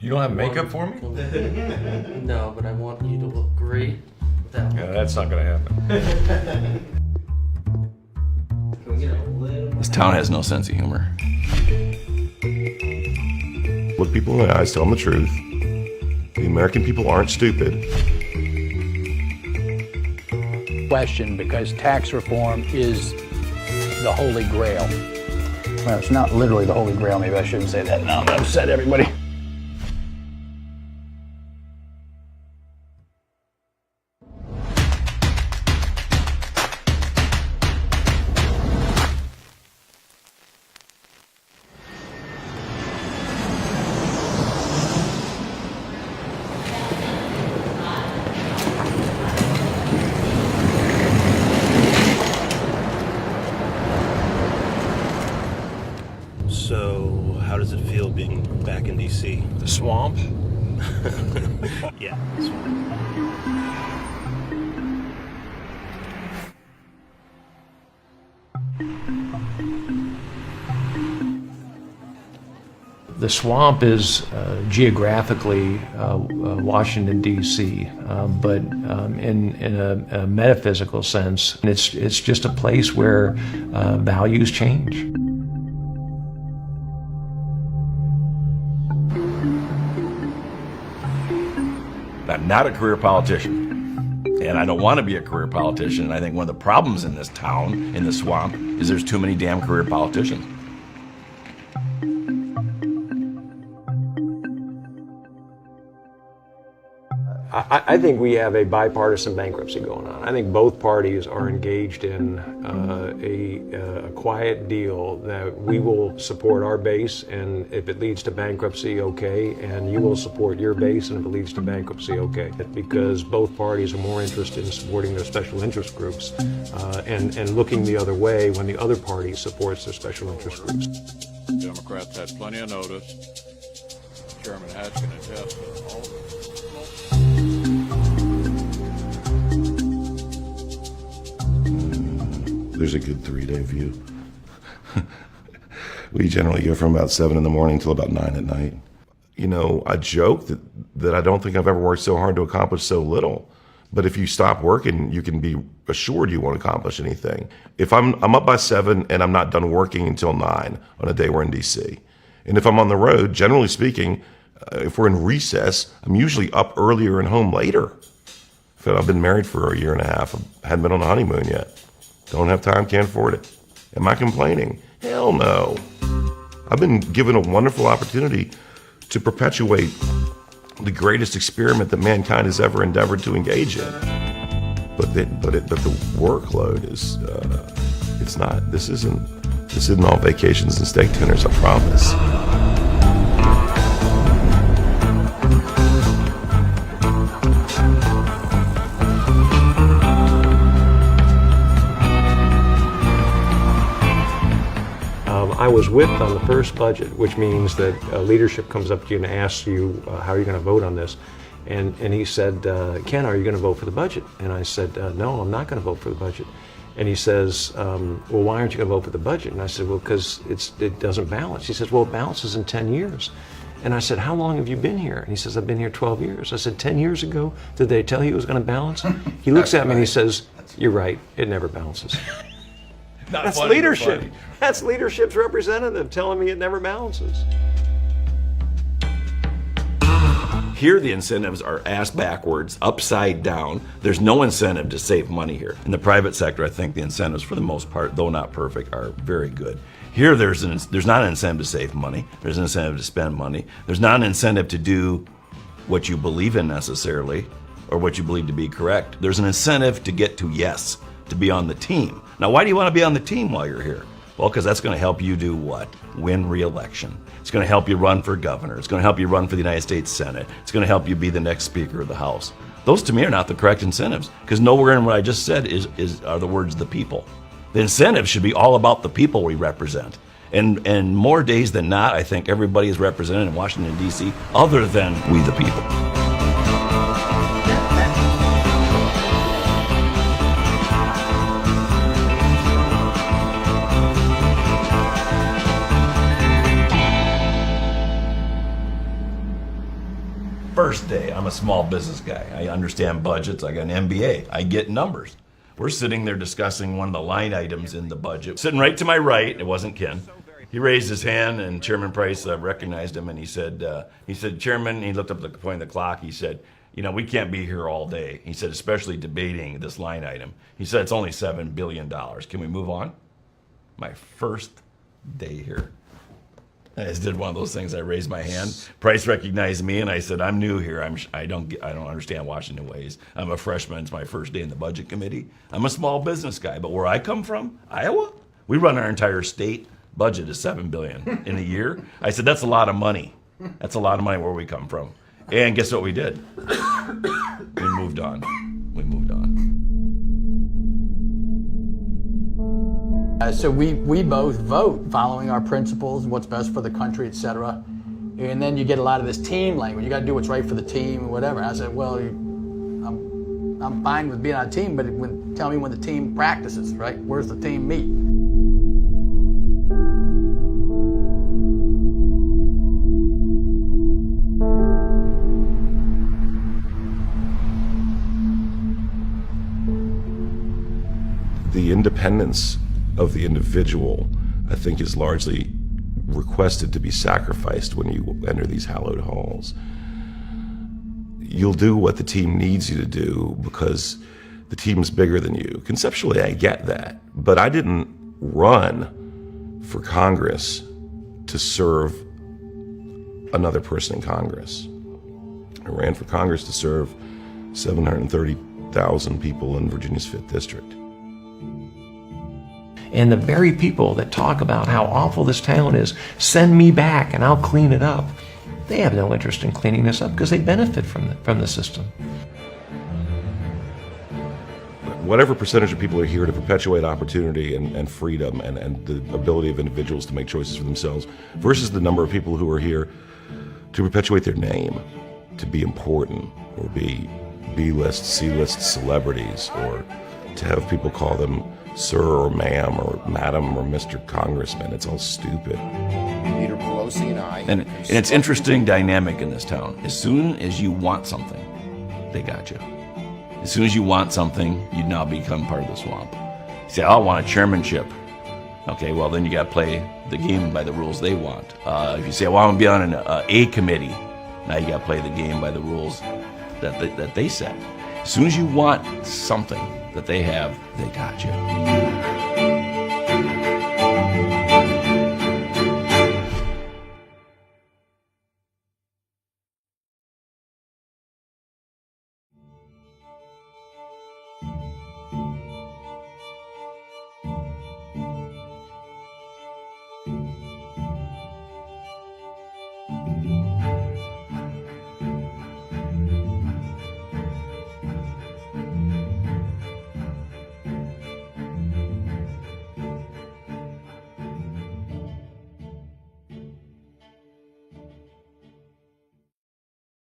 You don't have makeup for me? No, but I want you to look great. That Yeah, that's not gonna happen. Can we get a little This town has no sense of humor. Look people in the eyes, tell them the truth. The American people aren't stupid. Question, because tax reform is the holy grail. Well, it's not literally the holy grail. Maybe I shouldn't say that now. I've said everybody. So, how does it feel being back in DC? The swamp? Yeah. The swamp is geographically Washington, D.C., but in a metaphysical sense, it's just a place where values change. I'm not a career politician, and I don't want to be a career politician. And I think one of the problems in this town, in the swamp, is there's too many damn career politicians. I think we have a bipartisan bankruptcy going on. I think both parties are engaged in a quiet deal that we will support our base, and if it leads to bankruptcy, okay, and you will support your base, and if it leads to bankruptcy, okay. Because both parties are more interested in supporting their special interest groups and looking the other way when the other party supports their special interest groups. Democrats had plenty of notice. Chairman Hatch can attest to all of it. There's a good 3-day view. We generally go from about 7 in the morning till about 9 at night. You know, I joke that I don't think I've ever worked so hard to accomplish so little. But if you stop working, you can be assured you won't accomplish anything. If I'm up by 7 and I'm not done working until 9 on a day we're in DC. And if I'm on the road, generally speaking, if we're in recess, I'm usually up earlier and home later. I've been married for 1.5 years. I haven't been on a honeymoon yet. Don't have time, can't afford it. Am I complaining? Hell no. I've been given a wonderful opportunity to perpetuate the greatest experiment that mankind has ever endeavored to engage in. But the workload is, it's not. This isn't all vacations and steak dinners, I promise. I was whipped on the first budget, which means that leadership comes up to you and asks you, how are you going to vote on this? And he said, Ken, are you going to vote for the budget? And I said, no, I'm not going to vote for the budget. And he says, well, why aren't you going to vote for the budget? And I said, well, because it doesn't balance. He says, well, it balances in 10 years. And I said, how long have you been here? And he says, I've been here 12 years. I said, 10 years ago, did they tell you it was going to balance? He looks at me and he says, you're right, it never balances. That's funny, leadership. funny. That's leadership's representative telling me it never balances. Here, the incentives are ass backwards, upside down. There's no incentive to save money here. In the private sector, I think the incentives, for the most part, though not perfect, are very good. Here, there's not an incentive to save money. There's an incentive to spend money. There's not an incentive to do what you believe in necessarily, or what you believe to be correct. There's an incentive to get to yes, to be on the team. Now, why do you want to be on the team while you're here? Well, because that's going to help you do what? Win re-election. It's going to help you run for governor. It's going to help you run for the United States Senate. It's going to help you be the next Speaker of the House. Those, to me, are not the correct incentives, because nowhere in what I just said are the words "the people." The incentives should be all about the people we represent. And more days than not, I think everybody is represented in Washington, D.C., other than we the people. first day, I'm a small business guy. I understand budgets. I got an MBA. I get numbers. We're sitting there discussing one of the line items in the budget. Sitting right to my right, it wasn't Ken. He raised his hand, and Chairman Price recognized him, and he said, Chairman, he looked up at the point of the clock. He said, we can't be here all day. He said, especially debating this line item. He said, it's only $7 billion. Can we move on? My first day here. I just did one of those things. I raised my hand. Price recognized me, and I said, "I'm new here. I don't understand Washington ways. I'm a freshman. It's my first day in the budget committee. I'm a small business guy, but where I come from, Iowa, we run our entire state budget is $7 billion in a year." I said, "That's a lot of money. That's a lot of money where we come from." And guess what we did? We moved on. We moved on. So we both vote following our principles, what's best for the country, etc. And then you get a lot of this team language. You got to do what's right for the team, whatever. And I said, well, I'm fine with being on a team, but tell me when the team practices, right? Where's the team meet? The independence of the individual, I think, is largely requested to be sacrificed when you enter these hallowed halls. You'll do what the team needs you to do because the team's bigger than you. Conceptually, I get that, but I didn't run for Congress to serve another person in Congress. I ran for Congress to serve 730,000 people in Virginia's 5th District. And the very people that talk about how awful this town is, send me back and I'll clean it up. They have no interest in cleaning this up because they benefit from the system. Whatever percentage of people are here to perpetuate opportunity and freedom and the ability of individuals to make choices for themselves versus the number of people who are here to perpetuate their name, to be important or be B-list, C-list celebrities, or to have people call them sir or ma'am or madam or Mr. Congressman. It's all stupid. Leader Pelosi and I. And it's interesting dynamic in this town. As soon as you want something, they got you. As soon as you want something, you now become part of the swamp. You say, "Oh, I want a chairmanship." Okay, well then you got to play the game by the rules they want. If you say, "Well, I want to be on an A committee," now you got to play the game by the rules that they set. As soon as you want something that they have, they got you.